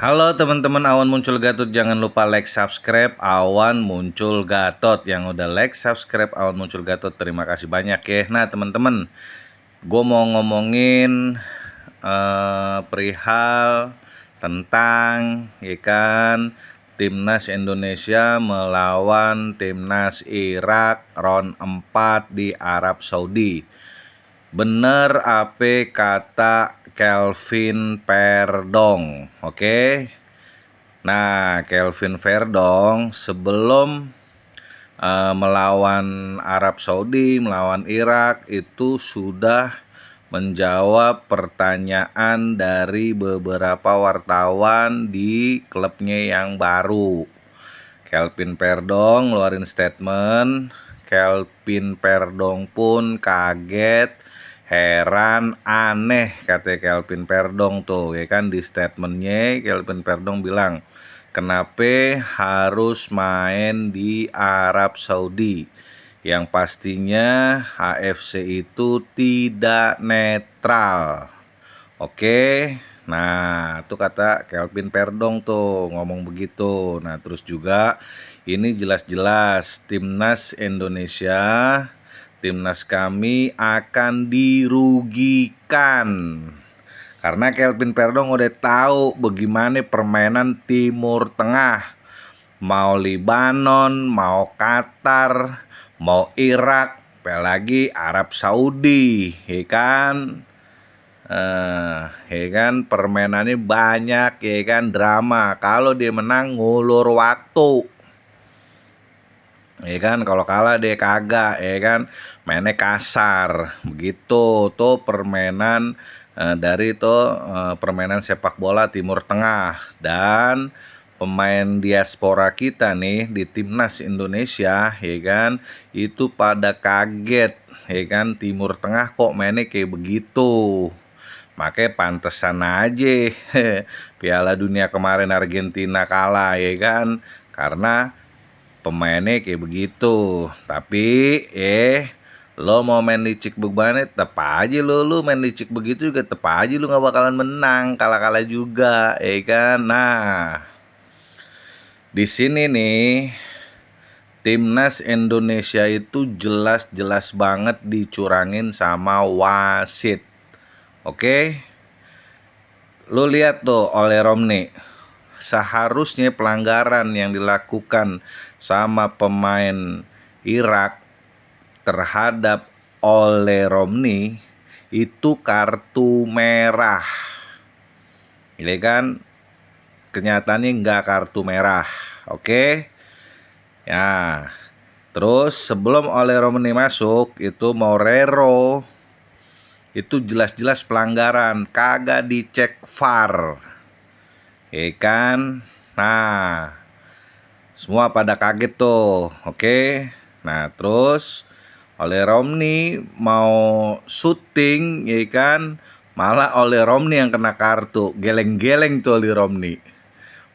Halo teman-teman Awan Muncul Gatot, jangan lupa like, subscribe Awan Muncul Gatot. Yang udah like, subscribe Awan Muncul Gatot, terima kasih banyak ya. Nah teman-teman, gue mau ngomongin perihal tentang Timnas Indonesia melawan Timnas Irak round 4 di Arab Saudi. Bener apa kata Kelvin Perdong, oke? Nah, Kelvin Verdong sebelum melawan Arab Saudi, melawan Irak itu sudah menjawab pertanyaan dari beberapa wartawan di klubnya yang baru. Kelvin Perdong ngeluarin statement. Kelvin Perdong pun kaget, heran, aneh, kata Kelvin Perdong tuh ya kan. Di statementnya Kelvin Perdong bilang, kenapa harus main di Arab Saudi, yang pastinya AFC itu tidak netral. Oke, nah itu kata Kelvin Perdong tuh ngomong begitu. Nah terus juga ini jelas-jelas Timnas Indonesia, Timnas kami akan dirugikan. Karena Kelvin Perdong udah tahu bagaimana permainan Timur Tengah. Mau Libanon, mau Qatar, mau Irak, apalagi Arab Saudi, ya kan? Ya kan, permainannya banyak, ya kan, drama. Kalau dia menang ngulur waktu, ya kan. Kalau kalah dia kagak, ya kan, mainnya kasar begitu. Tuh permainan dari permainan sepak bola Timur Tengah. Dan pemain diaspora kita nih di Timnas Indonesia, ya kan, itu pada kaget, ya kan, Timur Tengah kok mainnya kayak begitu. Makanya pantesan aja Piala Dunia kemarin Argentina kalah, ya kan, karena pemainnya kayak begitu. Tapi lo mau main licik begini, tetep aja lo main licik begitu juga, tetep aja lo nggak bakalan menang, kalah-kalah juga, ya kan. Nah, di sini nih Timnas Indonesia itu jelas-jelas banget dicurangin sama wasit. Oke, lu lihat tuh oleh Romney, seharusnya pelanggaran yang dilakukan sama pemain Irak terhadap oleh Romney itu kartu merah, ya kan. Kenyataannya nggak kartu merah, oke ya. Terus sebelum oleh Romney masuk itu Morero, itu jelas-jelas pelanggaran, kagak dicek VAR, ya kan. Nah, semua pada kaget tuh, oke. Nah terus oleh Romney mau syuting, ya kan, malah oleh Romney yang kena kartu, geleng-geleng tuh oleh Romney,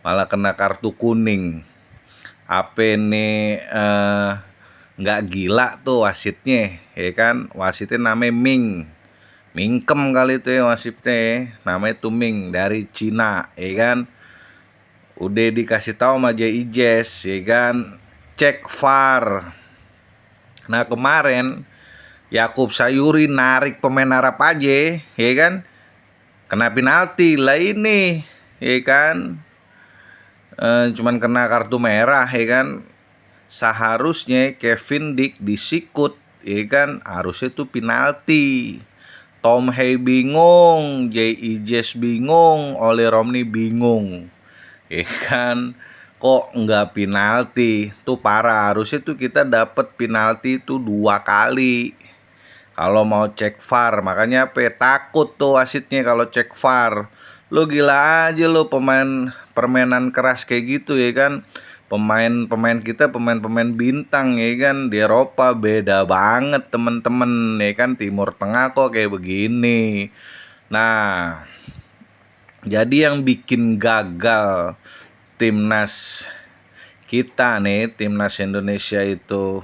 malah kena kartu kuning. Apa nih nggak gila tuh wasitnya, ya kan. Wasitnya namanya Mingkem kali itu ya wasitnya, namanya tuh Ming dari Cina, ya kan. Udah dikasih tahu sama JIJS, ya kan, cek VAR. Nah kemarin Yakub Sayuri narik pemain Arab aja, ya kan, kena penalti lah ini, ya kan. Cuman kena kartu merah, ya kan. Seharusnya Kevin Dick disikut, ya kan, harusnya tuh penalti. Tom Hay bingung, JIJS bingung, oleh Romney bingung, ya kan. Kok nggak penalti? Tuh parah, harusnya tuh kita dapat penalti tuh 2 kali kalau mau cek VAR. Makanya takut tuh wasitnya kalau cek VAR. Lu gila aja lu, permainan keras kayak gitu, ya kan. Pemain-pemain kita pemain-pemain bintang, ya kan, di Eropa beda banget temen-temen, ya kan. Timur Tengah kok kayak begini. Nah, jadi yang bikin gagal timnas kita nih, timnas Indonesia itu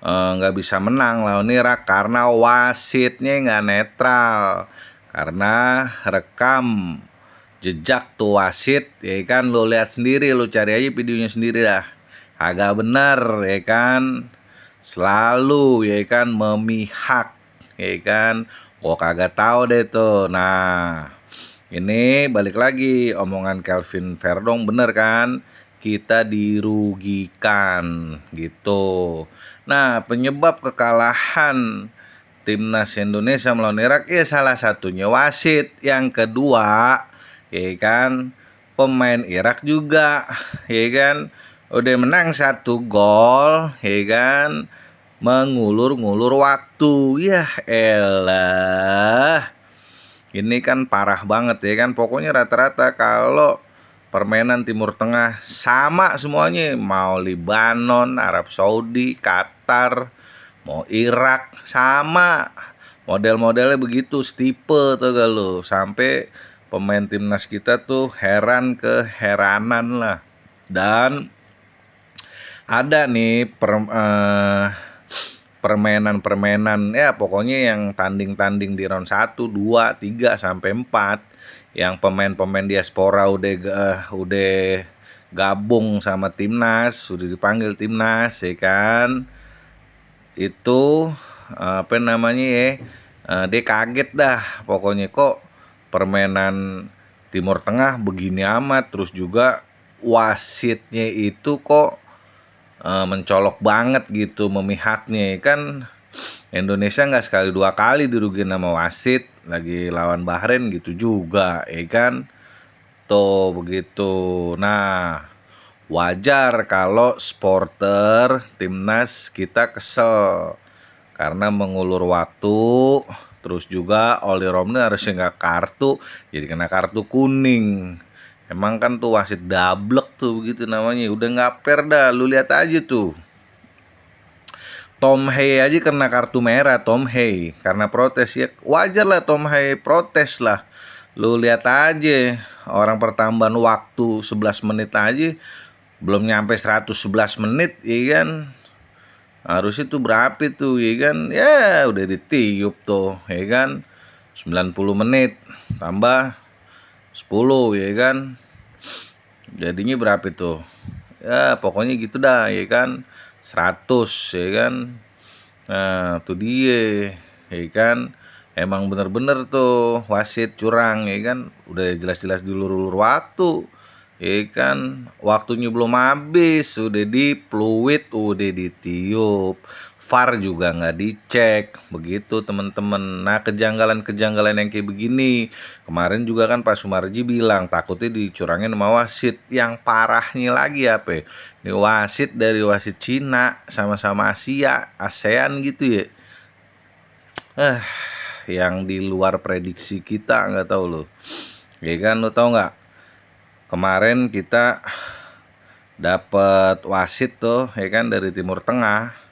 nggak bisa menang lawan Irak karena wasitnya nggak netral, karena rekam jejak tuh wasit, ya kan, lu lihat sendiri, lu cari aja videonya sendiri dah. Agak bener, ya kan, selalu, ya kan, memihak, ya kan. Gua kagak tahu deh tuh. Nah, ini balik lagi omongan Kelvin Verdong, bener kan? Kita dirugikan gitu. Nah, penyebab kekalahan timnas Indonesia melawan Irak ya salah satunya wasit. Yang kedua, ya kan, pemain Irak juga, ya kan, udah menang 1 gol, ya kan, mengulur-ngulur waktu. Ya elah, ini kan parah banget, ya kan. Pokoknya rata-rata kalau permainan Timur Tengah sama semuanya, mau Libanon, Arab Saudi, Qatar, mau Irak, sama model-modelnya begitu, setipe tuh gak lu. Sampai pemain timnas kita tuh heran keheranan lah. Dan ada nih permainan-permainan, ya pokoknya yang tanding-tanding di round 1, 2, 3 sampai 4 yang pemain-pemain diaspora udah gabung sama timnas, sudah dipanggil timnas, ya kan. Itu apa namanya ya, dia kaget dah pokoknya, kok permainan Timur Tengah begini amat, terus juga wasitnya itu kok mencolok banget gitu, memihaknya. Kan Indonesia nggak sekali dua kali dirugiin sama wasit, lagi lawan Bahrain gitu juga, ya kan. Tuh begitu. Nah, wajar kalau supporter timnas kita kesel karena mengulur waktu. Terus juga Oli Romney harusnya nggak kartu, jadi kena kartu kuning. Emang kan tuh wasit dablek tuh, begitu namanya. Udah nggak fair dah, lu lihat aja tuh. Tom Hay aja kena kartu merah, Tom Hay, karena protes. Ya wajar lah Tom Hay protes lah. Lu lihat aja, orang pertambahan waktu 11 menit aja belum nyampe 111 menit, ya kan. Harusnya tuh berapa tuh, ya kan. Ya udah ditiup tuh, ya kan. 90 menit tambah 10, ya kan. Jadinya berapa tuh? Ya pokoknya gitu dah, ya kan. 100, ya kan. Nah, tuh dia, ya kan. Emang bener-bener tuh wasit curang, ya kan. Udah jelas-jelas dilulur waktu, ya kan. Waktunya belum habis, udah di fluid, udah ditiup. VAR juga nggak dicek, begitu teman-teman. Nah, kejanggalan-kejanggalan yang kayak begini, kemarin juga kan Pak Sumarji bilang takutnya dicurangin sama wasit. Yang parahnya lagi apa? Ini wasit dari wasit Cina, sama-sama Asia, ASEAN gitu ya. Yang di luar prediksi kita, nggak tahu lo. Ya kan, lo tahu nggak? Kemarin kita dapat wasit tuh, ya kan, dari Timur Tengah.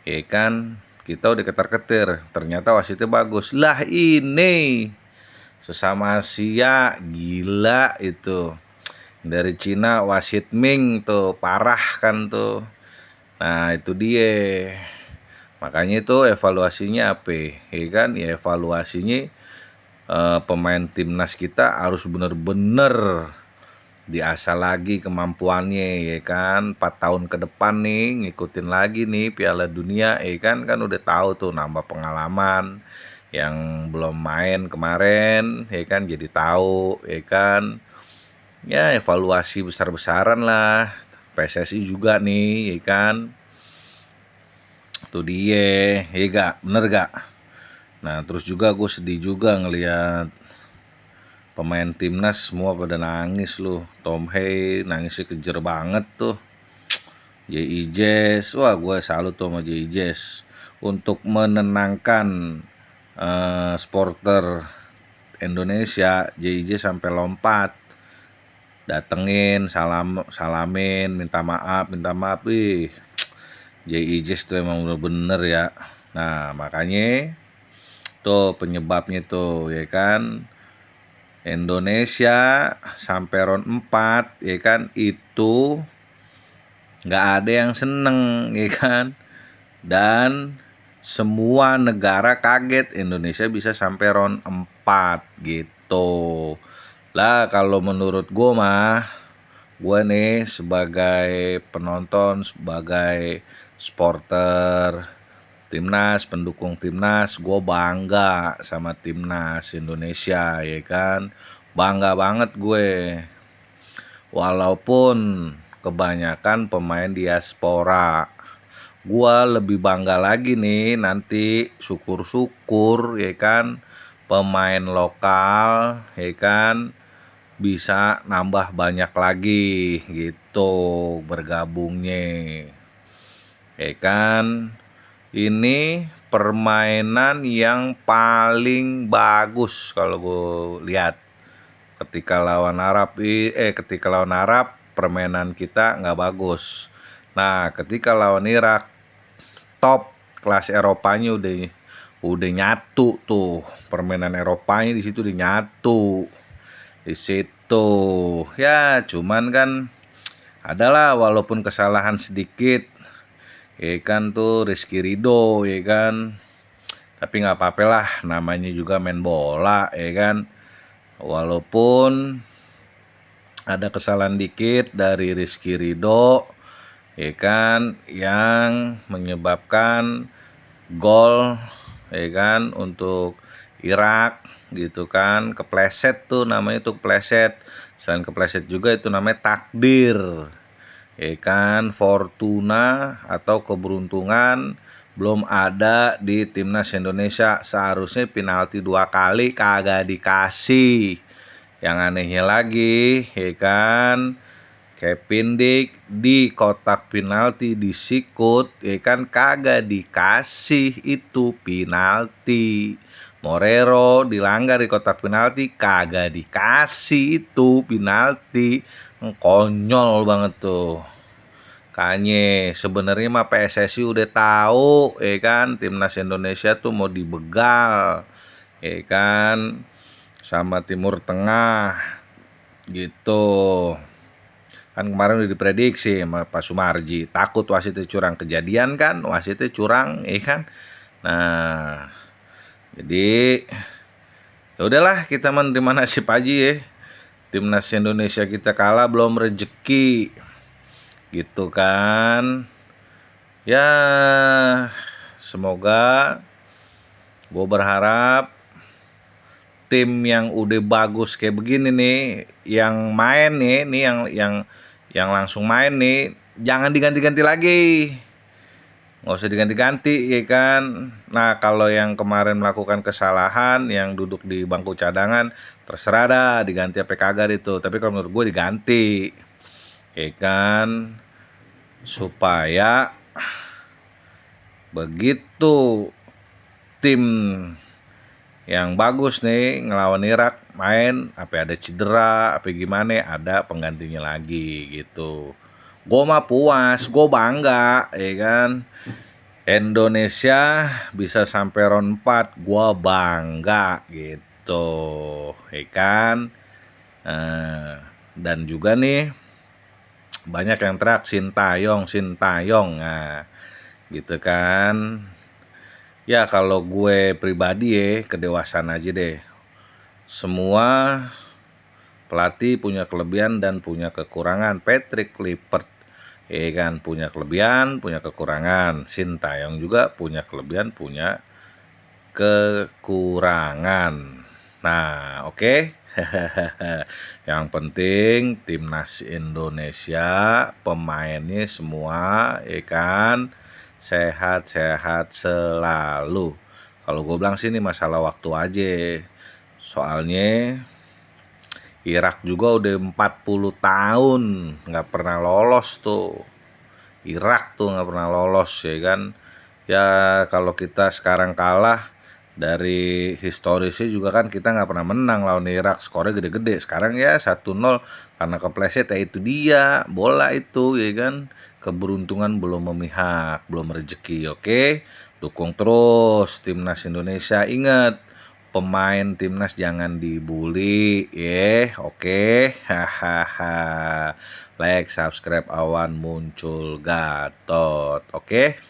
Ya kan, kita udah ketar-ketir, ternyata wasitnya bagus. Lah ini sesama Asia, gila itu. Dari Cina wasit Ming tuh parah kan tuh. Nah, itu dia. Makanya itu evaluasinya apa? Ya kan, ya evaluasinya pemain timnas kita harus bener-bener diasah lagi kemampuannya, ya kan. 4 tahun ke depan nih ngikutin lagi nih Piala Dunia, ya kan. Kan udah tahu tuh, nambah pengalaman. Yang belum main kemarin, ya kan, jadi tahu, ya kan. Ya evaluasi besar-besaran lah. PSSI juga nih, ya kan. Tuh dia, ya gak, bener gak. Nah, terus juga gue sedih juga ngelihat pemain timnas semua pada nangis loh. Tom Hay nangisnya kejer banget tuh. J.I. Jazz, wah gue salut tuh sama J.I. Jazz untuk menenangkan supporter Indonesia. J.I. Jazz sampai lompat, datengin, salamin, minta maaf. J.I. Jazz tuh emang bener-bener ya. Nah, makanya tuh penyebabnya tuh, ya kan. Indonesia sampai round 4, ya kan, itu nggak ada yang seneng, ya kan. Dan semua negara kaget Indonesia bisa sampai round 4 gitu. Lah kalau menurut gue mah, gue nih sebagai penonton, sebagai supporter timnas, pendukung timnas, gue bangga sama timnas Indonesia, ya kan. Bangga banget gue. Walaupun kebanyakan pemain diaspora. Gua lebih bangga lagi nih nanti, syukur-syukur ya kan, pemain lokal ya kan bisa nambah banyak lagi gitu bergabungnya. Ya kan, ini permainan yang paling bagus kalau gue lihat. Ketika lawan Arab permainan kita nggak bagus. Nah, ketika lawan Irak, top kelas Eropanya udah nyatu tuh, permainan Eropanya di situ udah nyatu di situ. Ya cuman kan adalah walaupun kesalahan sedikit, ya kan, tuh Rizky Ridho, ya kan, tapi nggak apa-apa lah, namanya juga main bola, ya kan. Walaupun ada kesalahan dikit dari Rizky Ridho, ya kan, yang menyebabkan gol, ya kan, untuk Irak gitu kan, kepleset tuh namanya, tuh kepleset. Selain kepleset juga itu namanya takdir, ya kan, fortuna atau keberuntungan belum ada di timnas Indonesia. Seharusnya penalti 2 kali kagak dikasih. Yang anehnya lagi, ya kan, Kevin Dick di kotak penalti disikut, ya kan, kagak dikasih itu penalti. Morero dilanggar di kotak penalti, kagak dikasih itu penalti. Konyol banget tuh. Kanye sebenarnya mah PSSI udah tahu, ya kan, timnas Indonesia tuh mau dibegal, ya kan, sama Timur Tengah gitu. Kan kemarin udah diprediksi sama Pak Sumarji, takut wasitnya curang. Kejadian kan wasitnya curang, ya kan. Nah, jadi ya udahlah, kita menerima nasib aja ya. Timnas Indonesia kita kalah belum rezeki gitu kan. Ya semoga, gue berharap tim yang udah bagus kayak begini nih, yang main nih yang langsung main nih, jangan diganti-ganti lagi, nggak usah diganti-ganti, ya kan. Nah, kalau yang kemarin melakukan kesalahan, yang duduk di bangku cadangan, terserah dah diganti apa kagak itu. Tapi kalau menurut gue diganti, ya kan, supaya begitu tim yang bagus nih ngelawan Irak main, apa ada cedera, apa gimana, ada penggantinya lagi gitu. Gue mah puas, gue bangga, ya kan. Indonesia bisa sampai round 4, gue bangga gitu, ya kan. Dan juga nih banyak yang teriak Sintayong, Sintayong, nah gitu kan. Ya kalau gue pribadi ya, kedewasaan aja deh. Semua pelatih punya kelebihan dan punya kekurangan. Patrick Kluivert, ya kan, punya kelebihan, punya kekurangan. Sintayong juga punya kelebihan, punya kekurangan. Nah, oke. Yang penting timnas Indonesia pemainnya semua, ya kan, sehat-sehat selalu. Kalau gue bilang sih ini masalah waktu aja. Soalnya Irak juga udah 40 tahun nggak pernah lolos tuh. Irak tuh nggak pernah lolos, ya kan. Ya kalau kita sekarang kalah, dari historisnya juga kan kita nggak pernah menang lawan Irak, skornya gede-gede. Sekarang ya 1-0 karena kepleset, ya itu dia bola itu, ya kan. Keberuntungan belum memihak, belum rezeki. Oke, dukung terus timnas Indonesia. Ingat, pemain timnas jangan dibully ya. Oke, hahaha. Like, subscribe, awan muncul Gatot. Oke.